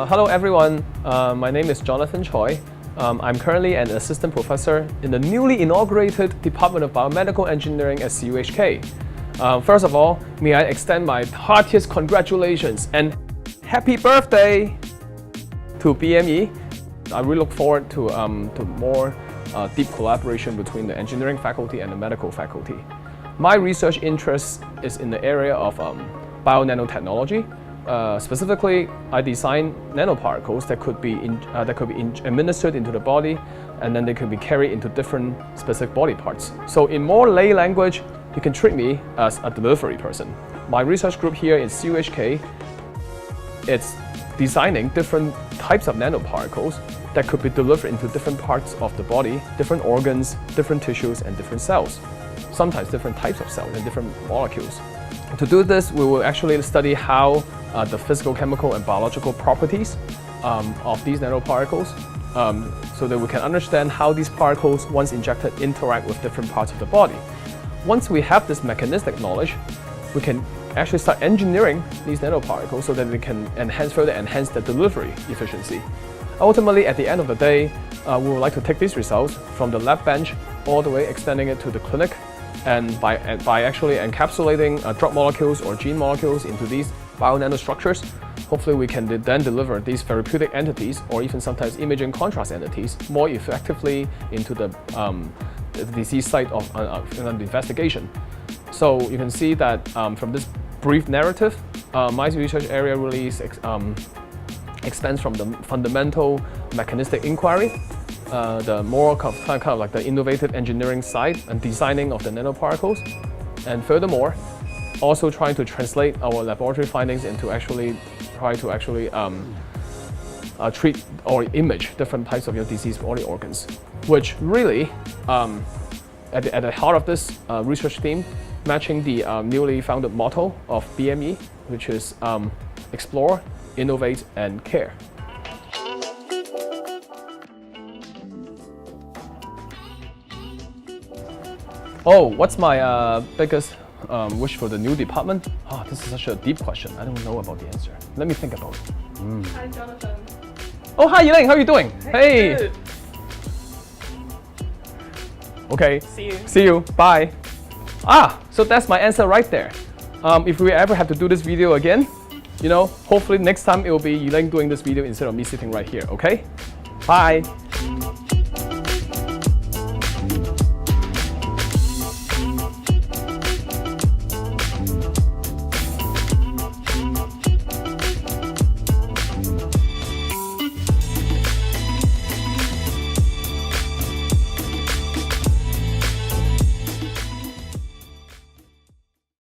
Hello everyone, my name is Jonathan Choi. I'm currently an assistant professor in the newly inaugurated Department of Biomedical Engineering at CUHK. First of all, may I extend my heartiest congratulations and happy birthday to BME. I really look forward to more deep collaboration between the engineering faculty and the medical faculty. My research interest is in the area of bio-nanotechnology. Specifically, I design nanoparticles that could be administered into the body, and then they could be carried into different specific body parts. So in more lay language, you can treat me as a delivery person. My research group here in CUHK, it's designing different types of nanoparticles that could be delivered into different parts of the body, different organs, different tissues, and different cells. Sometimes different types of cells and different molecules. To do this, we will actually study how the physical, chemical, and biological properties of these nanoparticles so that we can understand how these particles, once injected, interact with different parts of the body. Once we have this mechanistic knowledge, we can actually start engineering these nanoparticles so that we can further enhance the delivery efficiency. Ultimately, at the end of the day, we would like to take these results from the lab bench all the way extending it to the clinic, and by actually encapsulating drug molecules or gene molecules into these bio-nanostructures, hopefully we can then deliver these therapeutic entities or even sometimes imaging contrast entities more effectively into the disease site of investigation. So you can see that from this brief narrative, my research area really expands from the fundamental mechanistic inquiry, the more kind of like the innovative engineering side and designing of the nanoparticles, and furthermore, also trying to translate our laboratory findings into treat or image different types of your disease body organs, which really, at the heart of this research theme, matching the newly founded motto of BME, which is explore, innovate, and care. Oh, what's my biggest wish for the new department? Oh, this is such a deep question. I don't know about the answer. Let me think about it. Hi, Jonathan. Oh, hi, Elaine. How are you doing? Hey. Good. Okay. See you. See you. Bye. So that's my answer right there. If we ever have to do this video again, hopefully next time it will be Elaine doing this video instead of me sitting right here. Okay? Bye.